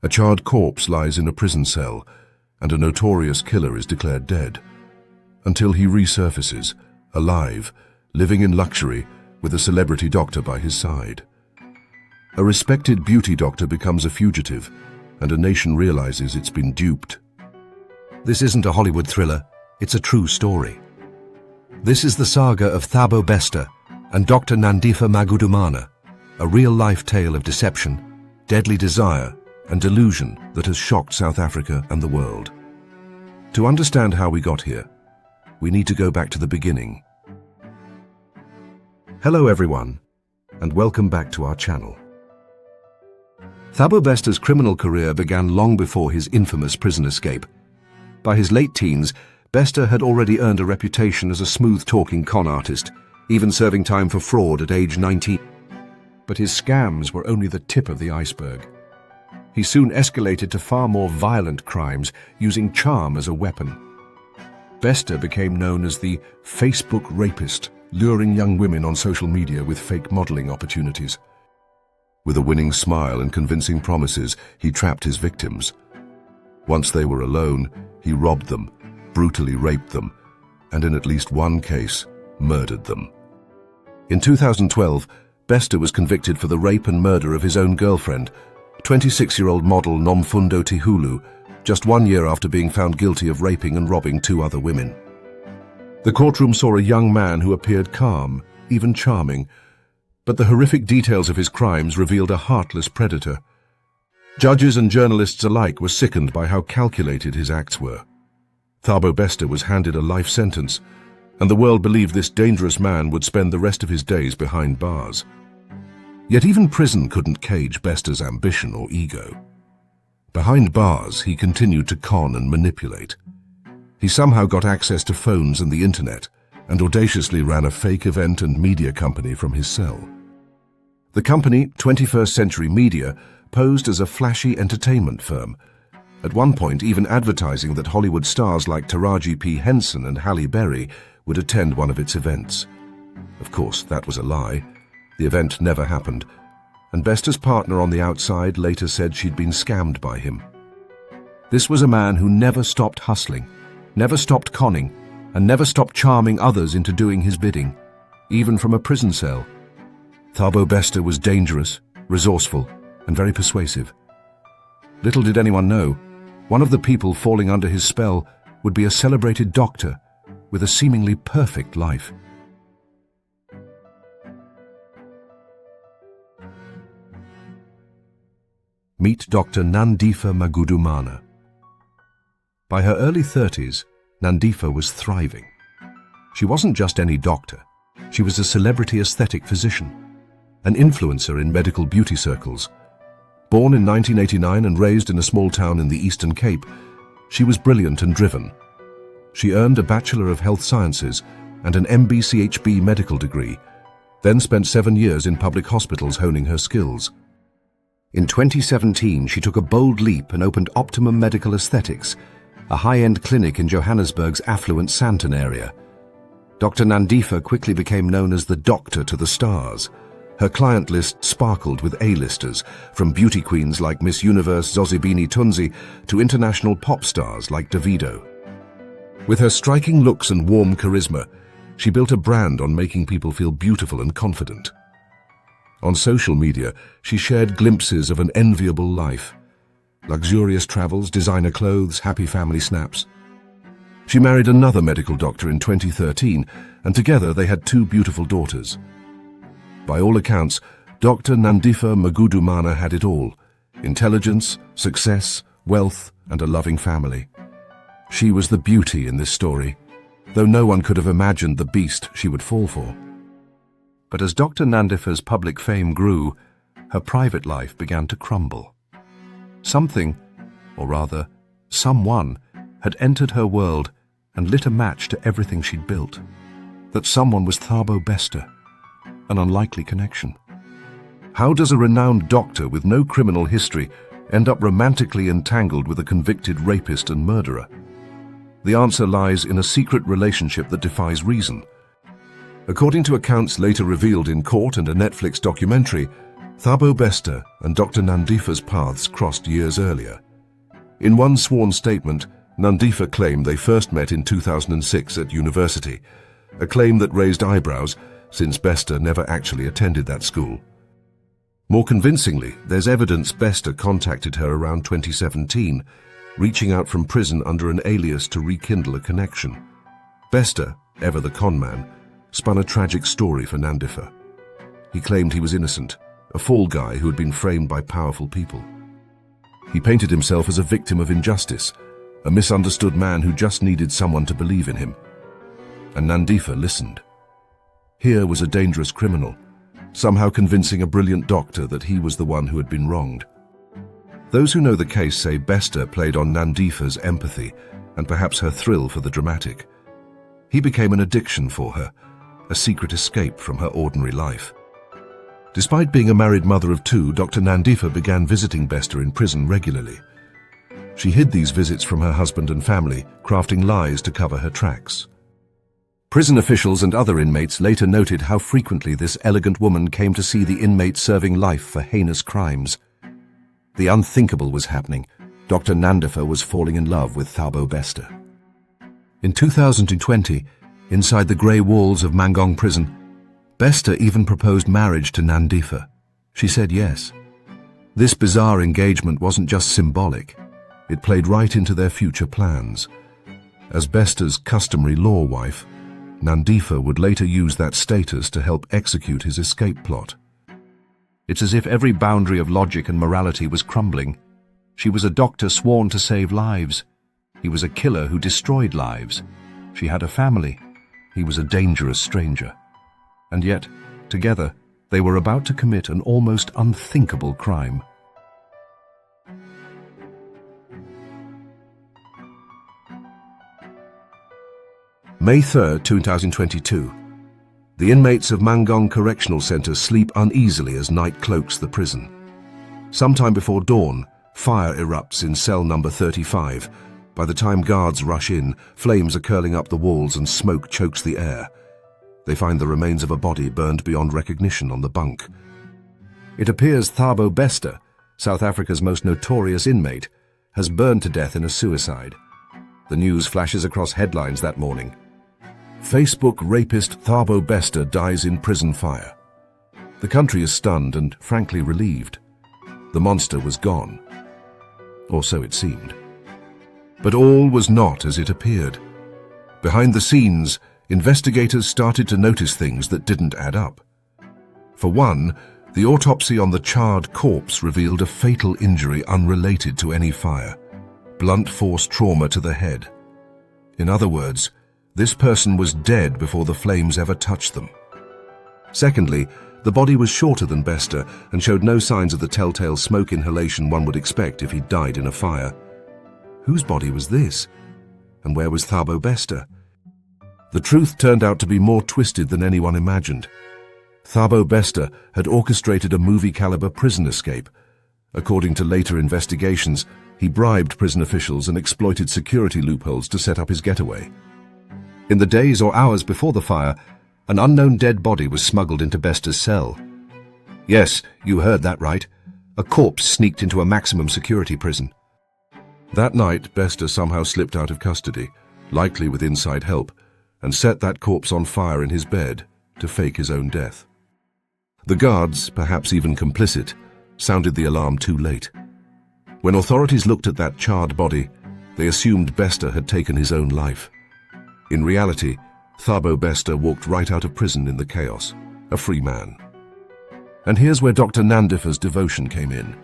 A charred corpse lies in a prison cell, and a notorious killer is declared dead, until he resurfaces, alive, living in luxury, with a celebrity doctor by his side. A respected beauty doctor becomes a fugitive, and a nation realizes it's been duped. This isn't a Hollywood thriller, it's a true story. This is the saga of Thabo Bester and Dr. Nandipha Magudumana, a real-life tale of deception, deadly desire, and delusion that has shocked South Africa and the world. To understand how we got here, we need to go back to the beginning. Hello everyone, and welcome back to our channel. Thabo Bester's criminal career began long before his infamous prison escape. By his late teens, Bester had already earned a reputation as a smooth-talking con artist, even serving time for fraud at age 19. But his scams were only the tip of the iceberg. He soon escalated to far more violent crimes, using charm as a weapon. Bester became known as the Facebook rapist, luring young women on social media with fake modeling opportunities. With a winning smile and convincing promises, he trapped his victims. Once they were alone, he robbed them, brutally raped them, and in at least one case, murdered them. In 2012, Bester was convicted for the rape and murder of his own girlfriend, 26-year-old model Nomfundo Tihulu, just 1 year after being found guilty of raping and robbing 2 other women. The courtroom saw a young man who appeared calm, even charming, but the horrific details of his crimes revealed a heartless predator. Judges and journalists alike were sickened by how calculated his acts were. Thabo Bester was handed a life sentence, and the world believed this dangerous man would spend the rest of his days behind bars. Yet even prison couldn't cage Bester's ambition or ego. Behind bars, he continued to con and manipulate. He somehow got access to phones and the internet, and audaciously ran a fake event and media company from his cell. The company, 21st Century Media, posed as a flashy entertainment firm, at one point even advertising that Hollywood stars like Taraji P. Henson and Halle Berry would attend one of its events. Of course, that was a lie. The event never happened, and Bester's partner on the outside later said she'd been scammed by him. This was a man who never stopped hustling, never stopped conning, and never stopped charming others into doing his bidding, even from a prison cell. Thabo Bester was dangerous, resourceful, and very persuasive. Little did anyone know, one of the people falling under his spell would be a celebrated doctor with a seemingly perfect life. Meet Dr. Nandipha Magudumana. By her early 30s, Nandipha was thriving. She wasn't just any doctor. She was a celebrity aesthetic physician, an influencer in medical beauty circles. Born in 1989 and raised in a small town in the Eastern Cape, she was brilliant and driven. She earned a Bachelor of Health Sciences and an MBCHB medical degree, then spent 7 years in public hospitals honing her skills. In 2017, she took a bold leap and opened Optimum Medical Aesthetics, a high-end clinic in Johannesburg's affluent Sandton area. Dr. Nandipha quickly became known as the doctor to the stars. Her client list sparkled with A-listers, from beauty queens like Miss Universe Zozibini Tunzi to international pop stars like Davido. With her striking looks and warm charisma, she built a brand on making people feel beautiful and confident. On social media, she shared glimpses of an enviable life. Luxurious travels, designer clothes, happy family snaps. She married another medical doctor in 2013, and together they had 2 beautiful daughters. By all accounts, Dr. Nandipha Magudumana had it all: intelligence, success, wealth, and a loving family. She was the beauty in this story, though no one could have imagined the beast she would fall for. But as Dr. Nandipha's public fame grew, her private life began to crumble. Something, or rather, someone, had entered her world and lit a match to everything she'd built. That someone was Thabo Bester, an unlikely connection. How does a renowned doctor with no criminal history end up romantically entangled with a convicted rapist and murderer? The answer lies in a secret relationship that defies reason. According to accounts later revealed in court and a Netflix documentary, Thabo Bester and Dr. Nandipha's paths crossed years earlier. In one sworn statement, Nandipha claimed they first met in 2006 at university, a claim that raised eyebrows since Bester never actually attended that school. More convincingly, there's evidence Bester contacted her around 2017, reaching out from prison under an alias to rekindle a connection. Bester, ever the con man, spun a tragic story for Nandipha. He claimed he was innocent, a fall guy who had been framed by powerful people. He painted himself as a victim of injustice, a misunderstood man who just needed someone to believe in him. And Nandipha listened. Here was a dangerous criminal, somehow convincing a brilliant doctor that he was the one who had been wronged. Those who know the case say Bester played on Nandipha's empathy and perhaps her thrill for the dramatic. He became an addiction for her, a secret escape from her ordinary life. Despite being a married mother of two, Dr. Nandipha began visiting Bester in prison regularly. She hid these visits from her husband and family, crafting lies to cover her tracks. Prison officials and other inmates later noted how frequently this elegant woman came to see the inmates serving life for heinous crimes. The unthinkable was happening. Dr. Nandipha was falling in love with Thabo Bester. In 2020, inside the grey walls of Mangong prison, Bester even proposed marriage to Nandipha. She said yes. This bizarre engagement wasn't just symbolic. It played right into their future plans. As Bester's customary law wife, Nandipha would later use that status to help execute his escape plot. It's as if every boundary of logic and morality was crumbling. She was a doctor sworn to save lives. He was a killer who destroyed lives. She had a family. He was a dangerous stranger. And yet, together, they were about to commit an almost unthinkable crime. May 3, 2022. The inmates of Mangong Correctional Centre sleep uneasily as night cloaks the prison. Sometime before dawn, fire erupts in cell number 35. By the time guards rush in, flames are curling up the walls and smoke chokes the air. They find the remains of a body burned beyond recognition on the bunk. It appears Thabo Bester, South Africa's most notorious inmate, has burned to death in a suicide. The news flashes across headlines that morning. Facebook rapist Thabo Bester dies in prison fire. The country is stunned and frankly relieved. The monster was gone. Or so it seemed. But all was not as it appeared. Behind the scenes, investigators started to notice things that didn't add up. For one, the autopsy on the charred corpse revealed a fatal injury unrelated to any fire. Blunt force trauma to the head. In other words, this person was dead before the flames ever touched them. Secondly, the body was shorter than Bester and showed no signs of the telltale smoke inhalation one would expect if he'd died in a fire. Whose body was this? And where was Thabo Bester? The truth turned out to be more twisted than anyone imagined. Thabo Bester had orchestrated a movie-caliber prison escape. According to later investigations, he bribed prison officials and exploited security loopholes to set up his getaway. In the days or hours before the fire, an unknown dead body was smuggled into Bester's cell. Yes, you heard that right. A corpse sneaked into a maximum security prison. That night, Bester somehow slipped out of custody, likely with inside help, and set that corpse on fire in his bed to fake his own death. The guards, perhaps even complicit, sounded the alarm too late. When authorities looked at that charred body, they assumed Bester had taken his own life. In reality, Thabo Bester walked right out of prison in the chaos, a free man. And here's where Dr. Nandipha's devotion came in.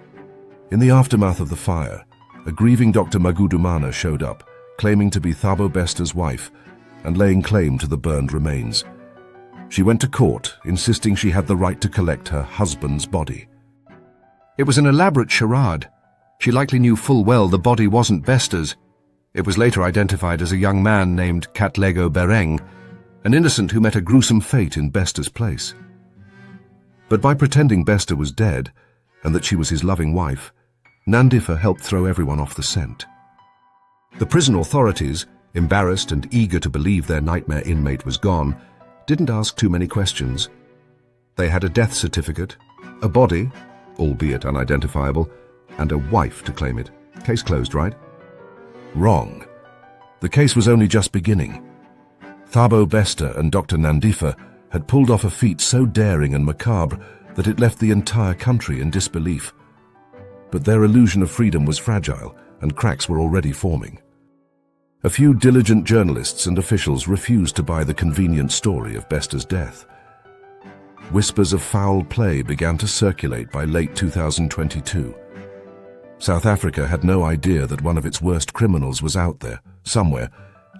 In the aftermath of the fire, a grieving Dr. Magudumana showed up, claiming to be Thabo Bester's wife, and laying claim to the burned remains. She went to court, insisting she had the right to collect her husband's body. It was an elaborate charade. She likely knew full well the body wasn't Bester's. It was later identified as a young man named Katlego Bereng, an innocent who met a gruesome fate in Bester's place. But by pretending Bester was dead, and that she was his loving wife, Nandipha helped throw everyone off the scent. The prison authorities, embarrassed and eager to believe their nightmare inmate was gone, didn't ask too many questions. They had a death certificate, A body, albeit unidentifiable, and a wife to claim it. Case closed, right? Wrong. The case was only just beginning. Thabo Bester and Dr. Nandipha had pulled off a feat so daring and macabre that it left the entire country in disbelief. But their illusion of freedom was fragile, and cracks were already forming. A few diligent journalists and officials refused to buy the convenient story of Bester's death. Whispers of foul play began to circulate by late 2022. South Africa had no idea that one of its worst criminals was out there, somewhere,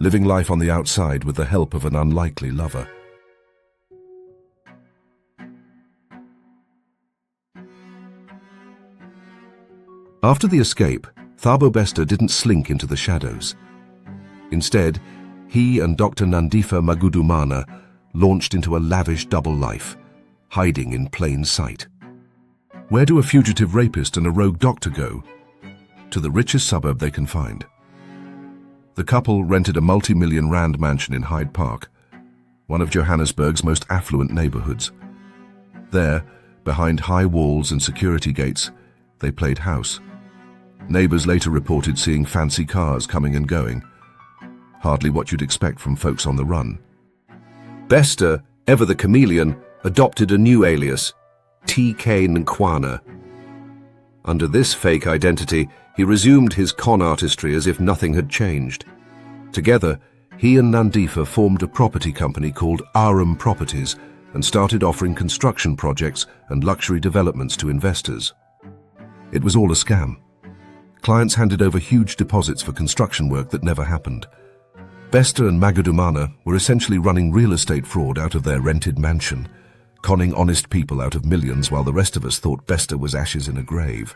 living life on the outside with the help of an unlikely lover. After the escape, Thabo Bester didn't slink into the shadows. Instead, he and Dr. Nandipha Magudumana launched into a lavish double life, hiding in plain sight. Where do a fugitive rapist and a rogue doctor go? To the richest suburb they can find. The couple rented a multi-million rand mansion in Hyde Park, one of Johannesburg's most affluent neighborhoods. There, behind high walls and security gates, they played house. Neighbors later reported seeing fancy cars coming and going. Hardly what you'd expect from folks on the run. Bester, ever the chameleon, adopted a new alias, T.K. Nkwana. Under this fake identity, he resumed his con artistry as if nothing had changed. Together, he and Nandipha formed a property company called Arum Properties and started offering construction projects and luxury developments to investors. It was all a scam. Clients handed over huge deposits for construction work that never happened. Bester and Magudumana were essentially running real estate fraud out of their rented mansion, conning honest people out of millions while the rest of us thought Bester was ashes in a grave.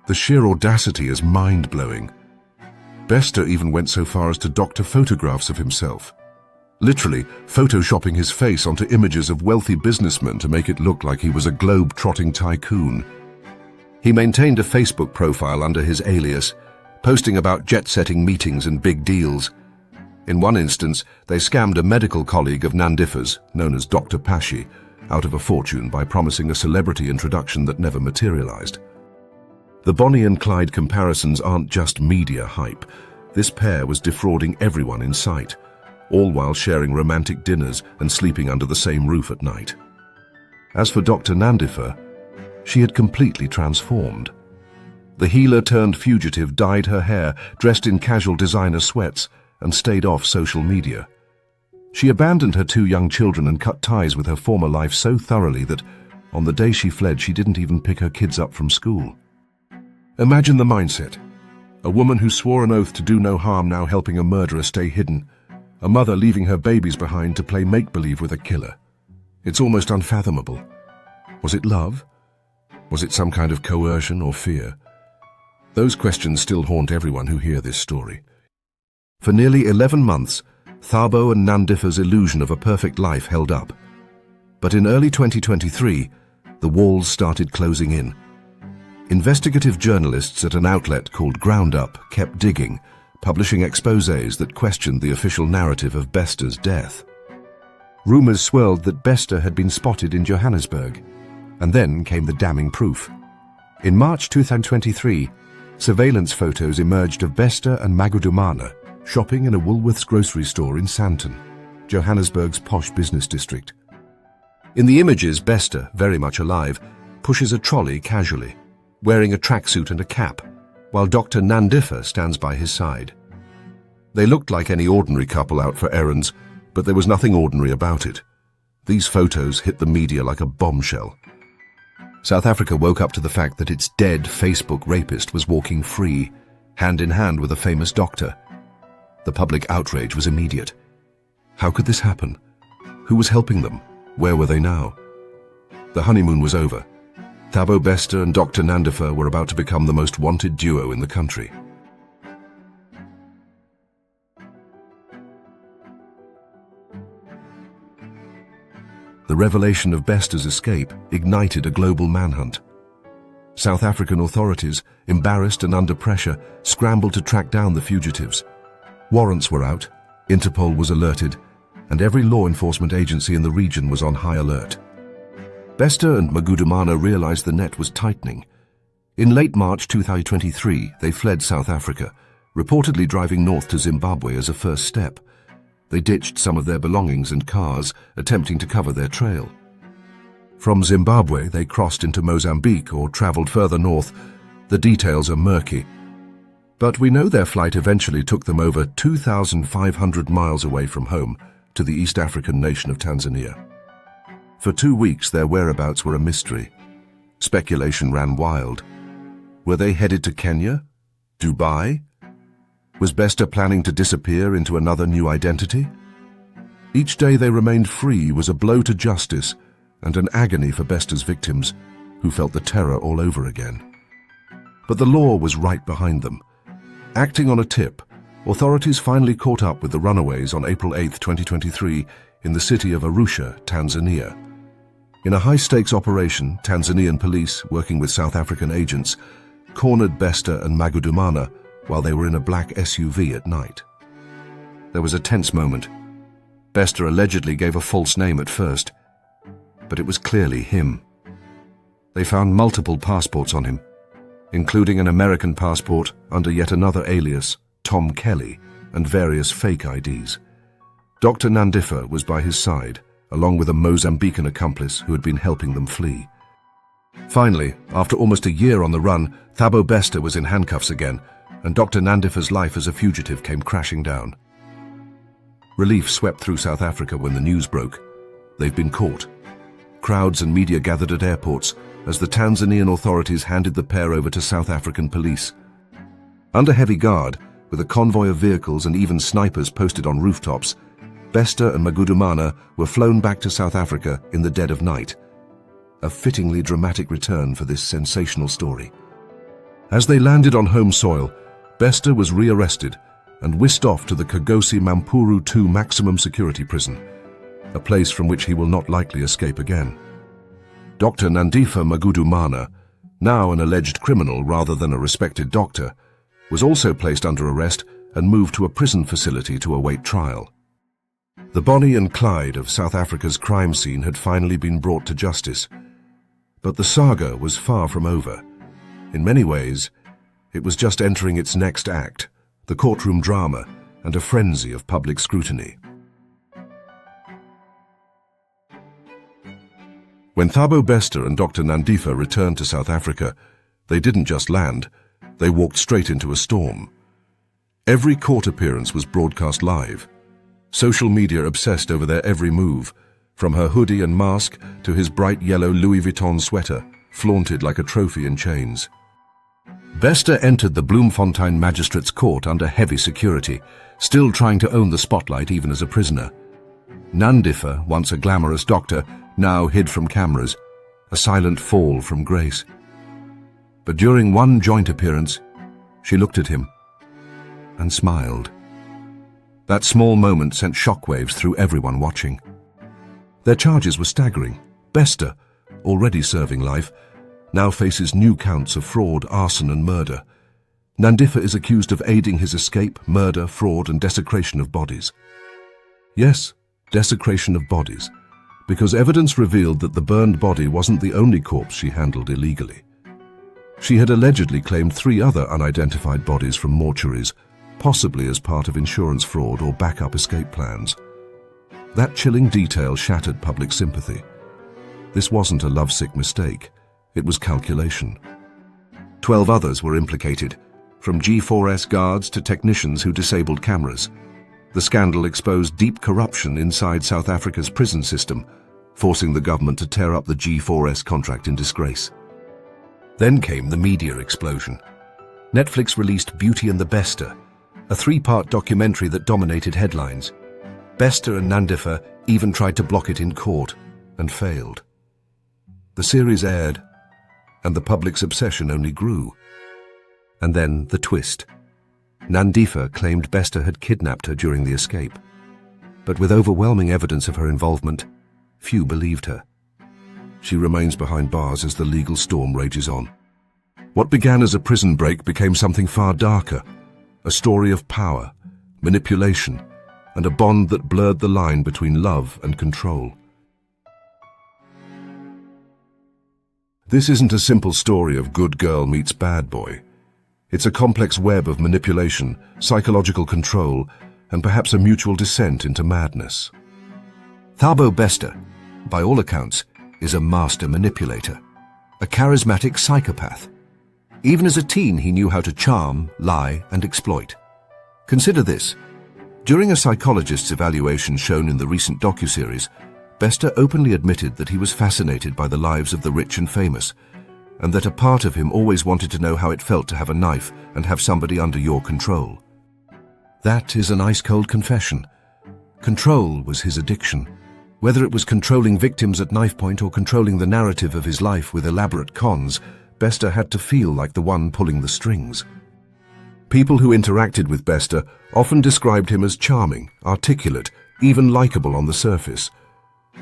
The sheer audacity is mind-blowing. Bester even went so far as to doctor photographs of himself, literally photoshopping his face onto images of wealthy businessmen to make it look like he was a globe-trotting tycoon. He maintained a Facebook profile under his alias, posting about jet-setting meetings and big deals. In one instance, they scammed a medical colleague of Nandipha's, known as Dr. Pashi, out of a fortune by promising a celebrity introduction that never materialized. The Bonnie and Clyde comparisons aren't just media hype. This pair was defrauding everyone in sight, all while sharing romantic dinners and sleeping under the same roof at night. As for Dr. Nandipha, she had completely transformed. The healer-turned-fugitive dyed her hair, dressed in casual designer sweats, and stayed off social media. She abandoned her 2 young children and cut ties with her former life so thoroughly that, on the day she fled, she didn't even pick her kids up from school. Imagine the mindset. A woman who swore an oath to do no harm now helping a murderer stay hidden. A mother leaving her babies behind to play make-believe with a killer. It's almost unfathomable. Was it love? Was it some kind of coercion or fear? Those questions still haunt everyone who hear this story. For nearly 11 months, Thabo and Nandipha's illusion of a perfect life held up. But in early 2023, the walls started closing in. Investigative journalists at an outlet called Ground Up kept digging, publishing exposés that questioned the official narrative of Bester's death. Rumors swirled that Bester had been spotted in Johannesburg, and then came the damning proof. In March 2023, surveillance photos emerged of Bester and Magudumana shopping in a Woolworths grocery store in Sandton, Johannesburg's posh business district. In the images, Bester, very much alive, pushes a trolley casually, wearing a tracksuit and a cap, while Dr. Nandipha stands by his side. They looked like any ordinary couple out for errands, but there was nothing ordinary about it. These photos hit the media like a bombshell. South Africa woke up to the fact that its dead Facebook rapist was walking free, hand in hand with a famous doctor. The public outrage was immediate. How could this happen? Who was helping them? Where were they now? The honeymoon was over. Thabo Bester and Dr. Nandipha were about to become the most wanted duo in the country. The revelation of Bester's escape ignited a global manhunt. South African authorities, embarrassed and under pressure, scrambled to track down the fugitives. Warrants were out, Interpol was alerted, and every law enforcement agency in the region was on high alert. Bester and Magudumana realized the net was tightening. In late March 2023, they fled South Africa, reportedly driving north to Zimbabwe as a first step. They ditched some of their belongings and cars, attempting to cover their trail. From Zimbabwe, they crossed into Mozambique or traveled further north. The details are murky. But we know their flight eventually took them over 2,500 miles away from home to the East African nation of Tanzania. For 2 weeks, their whereabouts were a mystery. Speculation ran wild. Were they headed to Kenya? Dubai? Was Bester planning to disappear into another new identity? Each day they remained free was a blow to justice and an agony for Bester's victims, who felt the terror all over again. But the law was right behind them. Acting on a tip, authorities finally caught up with the runaways on April 8, 2023, in the city of Arusha, Tanzania. In a high-stakes operation, Tanzanian police, working with South African agents, cornered Bester and Magudumana while they were in a black SUV at night. There was a tense moment. Bester allegedly gave a false name at first, but it was clearly him. They found multiple passports on him, including an American passport under yet another alias, Tom Kelly, and various fake IDs. Dr. Nandipha was by his side, along with a Mozambican accomplice who had been helping them flee. Finally, after almost a year on the run, Thabo Bester was in handcuffs again, and Dr. Nandipha's life as a fugitive came crashing down. Relief swept through South Africa when the news broke. They've been caught. Crowds and media gathered at airports as the Tanzanian authorities handed the pair over to South African police. Under heavy guard, with a convoy of vehicles and even snipers posted on rooftops, Bester and Magudumana were flown back to South Africa in the dead of night. A fittingly dramatic return for this sensational story. As they landed on home soil, Bester was rearrested and whisked off to the Kagosi Mampuru II maximum security prison, a place from which he will not likely escape again. Dr. Nandipha Magudumana, now an alleged criminal rather than a respected doctor, was also placed under arrest and moved to a prison facility to await trial. The Bonnie and Clyde of South Africa's crime scene had finally been brought to justice. But the saga was far from over. In many ways, it was just entering its next act, the courtroom drama and a frenzy of public scrutiny. When Thabo Bester and Dr. Nandipha returned to South Africa, they didn't just land, they walked straight into a storm. Every court appearance was broadcast live. Social media obsessed over their every move, from her hoodie and mask to his bright yellow Louis Vuitton sweater, flaunted like a trophy in chains. Bester entered the Bloemfontein Magistrates' Court under heavy security, still trying to own the spotlight even as a prisoner. Nandipha, once a glamorous doctor, now hid from cameras, a silent fall from grace. But during one joint appearance, she looked at him and smiled. That small moment sent shockwaves through everyone watching. Their charges were staggering. Bester, already serving life, now faces new counts of fraud, arson and murder. Nandipha is accused of aiding his escape, murder, fraud and desecration of bodies. Yes, desecration of bodies, because evidence revealed that the burned body wasn't the only corpse she handled illegally. She had allegedly claimed 3 other unidentified bodies from mortuaries, possibly as part of insurance fraud or backup escape plans. That chilling detail shattered public sympathy. This wasn't a lovesick mistake, it was calculation. 12 others were implicated, from G4S guards to technicians who disabled cameras. The scandal exposed deep corruption inside South Africa's prison system, forcing the government to tear up the G4S contract in disgrace. Then came the media explosion. Netflix released Beauty and the Bester, a 3-part documentary that dominated headlines. Bester and Nandipha even tried to block it in court and failed. The series aired, and the public's obsession only grew. And then the twist. Nandipha claimed Bester had kidnapped her during the escape. But with overwhelming evidence of her involvement, few believed her. She remains behind bars as the legal storm rages on. What began as a prison break became something far darker, a story of power, manipulation, and a bond that blurred the line between love and control. This isn't a simple story of good girl meets bad boy. It's a complex web of manipulation, psychological control, and perhaps a mutual descent into madness. Thabo Bester, by all accounts, is a master manipulator, a charismatic psychopath. Even as a teen, he knew how to charm, lie, and exploit. Consider this. During a psychologist's evaluation shown in the recent docuseries, Bester openly admitted that he was fascinated by the lives of the rich and famous, and that a part of him always wanted to know how it felt to have a knife and have somebody under your control. That is an ice-cold confession. Control was his addiction. Whether it was controlling victims at knife point or controlling the narrative of his life with elaborate cons, Bester had to feel like the one pulling the strings. People who interacted with Bester often described him as charming, articulate, even likable on the surface.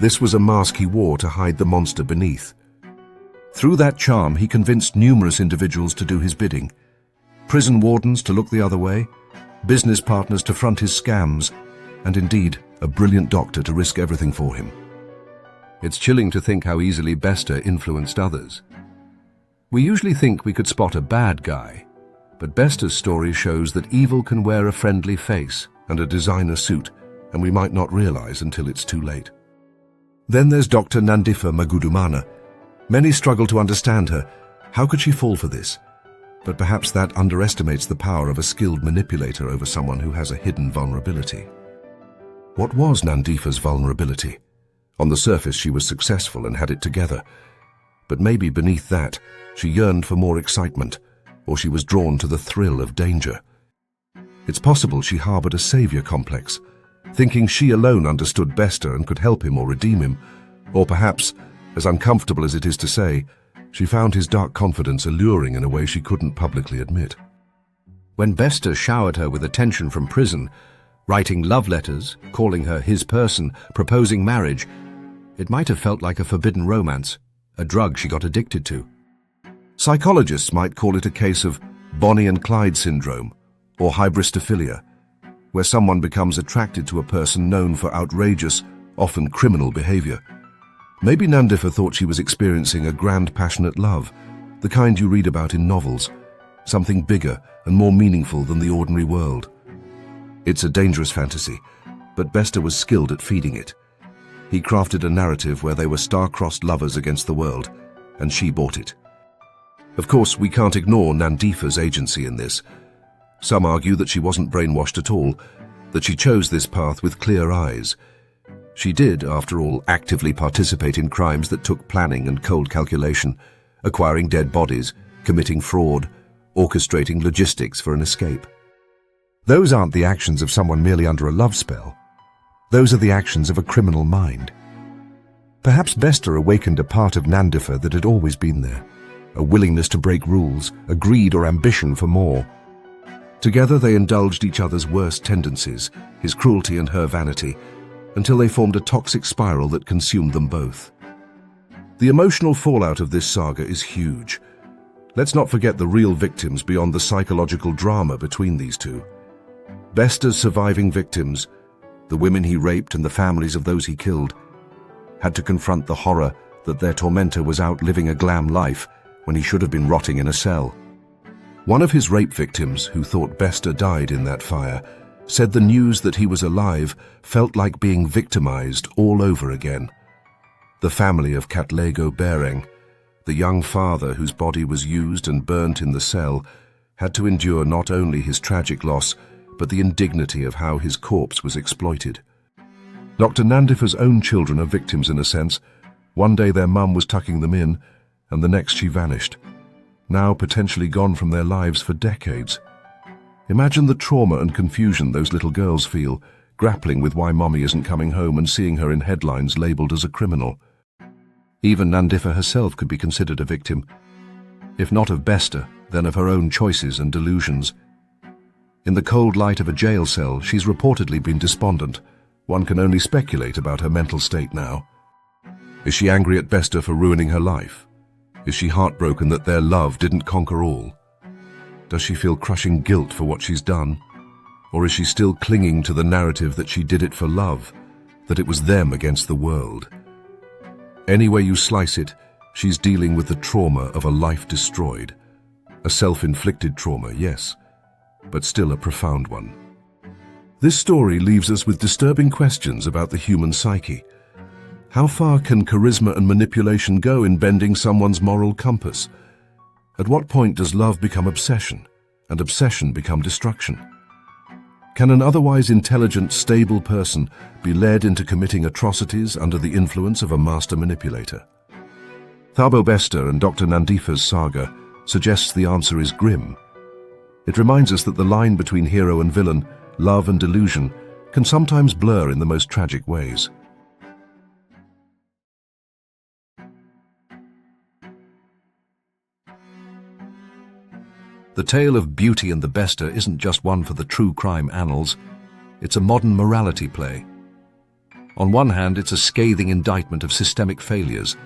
This was a mask he wore to hide the monster beneath. Through that charm, he convinced numerous individuals to do his bidding. Prison wardens to look the other way, business partners to front his scams, and indeed, a brilliant doctor to risk everything for him. It's chilling to think how easily Bester influenced others. We usually think we could spot a bad guy, but Bester's story shows that evil can wear a friendly face and a designer suit, and we might not realize until it's too late. Then there's Dr. Nandipha Magudumana. Many struggle to understand her. How could she fall for this? But perhaps that underestimates the power of a skilled manipulator over someone who has a hidden vulnerability. What was Nandipha's vulnerability? On the surface, she was successful and had it together. But maybe beneath that, she yearned for more excitement, or she was drawn to the thrill of danger. It's possible she harbored a savior complex, thinking she alone understood Bester and could help him or redeem him. Or perhaps, as uncomfortable as it is to say, she found his dark confidence alluring in a way she couldn't publicly admit. When Bester showered her with attention from prison, writing love letters, calling her his person, proposing marriage, it might have felt like a forbidden romance, a drug she got addicted to. Psychologists might call it a case of Bonnie and Clyde syndrome, or hybristophilia, where someone becomes attracted to a person known for outrageous, often criminal behavior. Maybe Nandipha thought she was experiencing a grand passionate love, the kind you read about in novels, something bigger and more meaningful than the ordinary world. It's a dangerous fantasy, but Bester was skilled at feeding it. He crafted a narrative where they were star-crossed lovers against the world, and she bought it. Of course, we can't ignore Nandipha's agency in this. Some argue that she wasn't brainwashed at all, that she chose this path with clear eyes. She did, after all, actively participate in crimes that took planning and cold calculation, acquiring dead bodies, committing fraud, orchestrating logistics for an escape. Those aren't the actions of someone merely under a love spell. Those are the actions of a criminal mind. Perhaps Bester awakened a part of Nandipha that had always been there, a willingness to break rules, a greed or ambition for more. Together they indulged each other's worst tendencies, his cruelty and her vanity, until they formed a toxic spiral that consumed them both. The emotional fallout of this saga is huge. Let's not forget the real victims beyond the psychological drama between these two. Bester's surviving victims, the women he raped and the families of those he killed, had to confront the horror that their tormentor was out living a glam life when he should have been rotting in a cell. One of his rape victims, who thought Bester died in that fire, said the news that he was alive felt like being victimized all over again. The family of Katlego Bereng, the young father whose body was used and burnt in the cell, had to endure not only his tragic loss, but the indignity of how his corpse was exploited. Dr. Nandipha's own children are victims in a sense. One day their mum was tucking them in, and the next she vanished, now potentially gone from their lives for decades. Imagine the trauma and confusion those little girls feel, grappling with why mommy isn't coming home and seeing her in headlines labeled as a criminal. Even Nandipha herself could be considered a victim, if not of Bester, then of her own choices and delusions. In the cold light of a jail cell, she's reportedly been despondent. One can only speculate about her mental state now. Is she angry at Bester for ruining her life? Is she heartbroken that their love didn't conquer all? Does she feel crushing guilt for what she's done? Or is she still clinging to the narrative that she did it for love, that it was them against the world? Any way you slice it, She's dealing with the trauma of a life destroyed. A self-inflicted trauma, yes, but still a profound one. This story leaves us with disturbing questions about the human psyche. How far can charisma and manipulation go in bending someone's moral compass? At what point does love become obsession, and obsession become destruction? Can an otherwise intelligent, stable person be led into committing atrocities under the influence of a master manipulator? Thabo Bester and Dr. Nandipha's saga suggests the answer is grim. It reminds us that the line between hero and villain, love and delusion, can sometimes blur in the most tragic ways. The tale of Beauty and the Bester isn't just one for the true crime annals, it's a modern morality play. On one hand, it's a scathing indictment of systemic failures,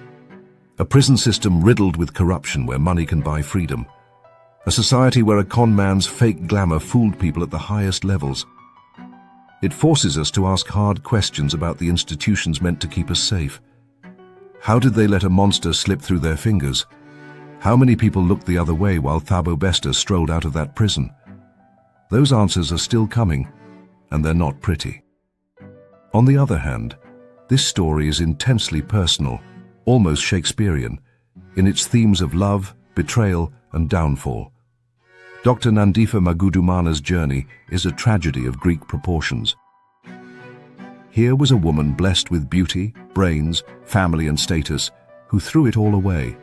a prison system riddled with corruption where money can buy freedom, a society where a con man's fake glamour fooled people at the highest levels. It forces us to ask hard questions about the institutions meant to keep us safe. How did they let a monster slip through their fingers? How many people looked the other way while Thabo Bester strolled out of that prison? Those answers are still coming, and they're not pretty. On the other hand, this story is intensely personal, almost Shakespearean, in its themes of love, betrayal, and downfall. Dr. Nandipha Magudumana's journey is a tragedy of Greek proportions. Here was a woman blessed with beauty, brains, family, and status, who threw it all away.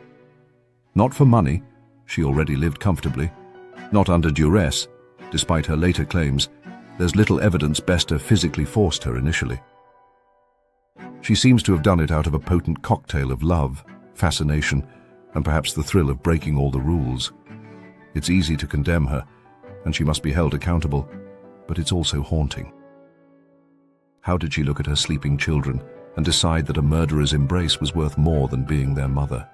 Not for money, she already lived comfortably. Not under duress, despite her later claims. There's little evidence Bester physically forced her initially. She seems to have done it out of a potent cocktail of love, fascination, and perhaps the thrill of breaking all the rules. It's easy to condemn her, and she must be held accountable, but it's also haunting. How did she look at her sleeping children and decide that a murderer's embrace was worth more than being their mother?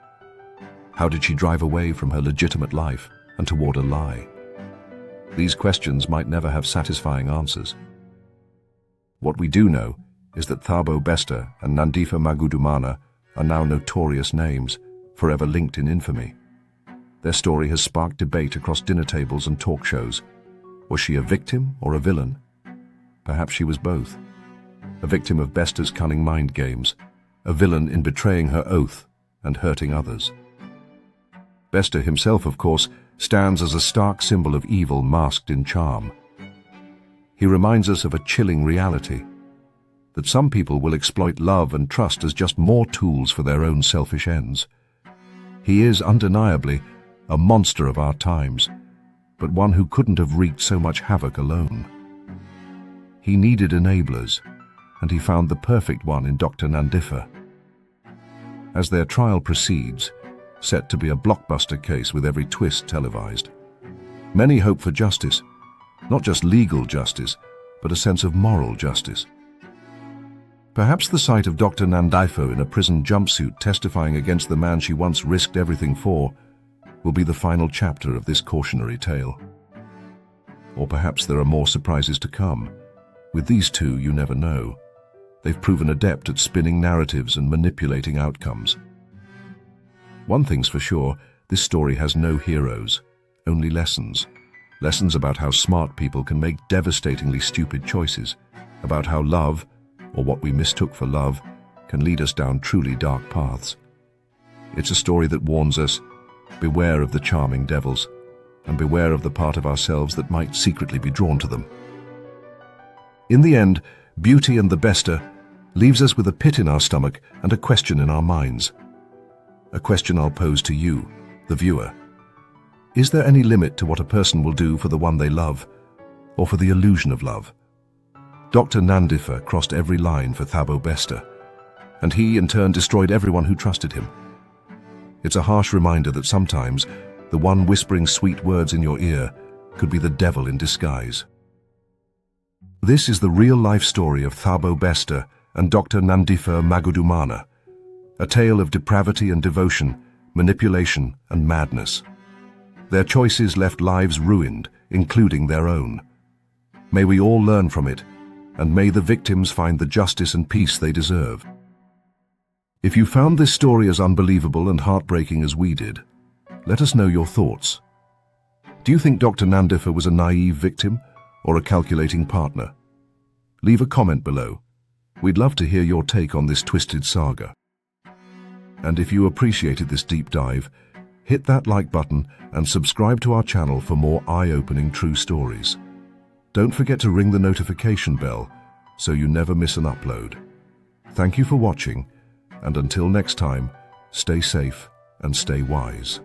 How did she drive away from her legitimate life and toward a lie? These questions might never have satisfying answers. What we do know is that Thabo Bester and Nandipha Magudumana are now notorious names, forever linked in infamy. Their story has sparked debate across dinner tables and talk shows. Was she a victim or a villain? Perhaps she was both. A victim of Bester's cunning mind games, a villain in betraying her oath and hurting others. Bester himself, of course, stands as a stark symbol of evil masked in charm. He reminds us of a chilling reality, that some people will exploit love and trust as just more tools for their own selfish ends. He is undeniably a monster of our times, but one who couldn't have wreaked so much havoc alone. He needed enablers, and he found the perfect one in Dr. Nandipha. As their trial proceeds, set to be a blockbuster case with every twist televised, many hope for justice, not just legal justice, but a sense of moral justice. Perhaps the sight of Dr. Nandipha in a prison jumpsuit testifying against the man she once risked everything for will be the final chapter of this cautionary tale. Or perhaps there are more surprises to come. With these two, you never know. They've proven adept at spinning narratives and manipulating outcomes. One thing's for sure, this story has no heroes, only lessons. Lessons about how smart people can make devastatingly stupid choices, about how love, or what we mistook for love, can lead us down truly dark paths. It's a story that warns us, beware of the charming devils, and beware of the part of ourselves that might secretly be drawn to them. In the end, Beauty and the Bester leaves us with a pit in our stomach and a question in our minds. A question I'll pose to you, the viewer. Is there any limit to what a person will do for the one they love, or for the illusion of love? Dr. Nandipha crossed every line for Thabo Bester, and he in turn destroyed everyone who trusted him. It's a harsh reminder that sometimes the one whispering sweet words in your ear could be the devil in disguise. This is the real-life story of Thabo Bester and Dr. Nandipha Magudumana, a tale of depravity and devotion, manipulation and madness. Their choices left lives ruined, including their own. May we all learn from it, and may the victims find the justice and peace they deserve. If you found this story as unbelievable and heartbreaking as we did, let us know your thoughts. Do you think Dr. Nandipha was a naive victim or a calculating partner? Leave a comment below. We'd love to hear your take on this twisted saga. And if you appreciated this deep dive, hit that like button and subscribe to our channel for more eye-opening true stories. Don't forget to ring the notification bell so you never miss an upload. Thank you for watching, and until next time, stay safe and stay wise.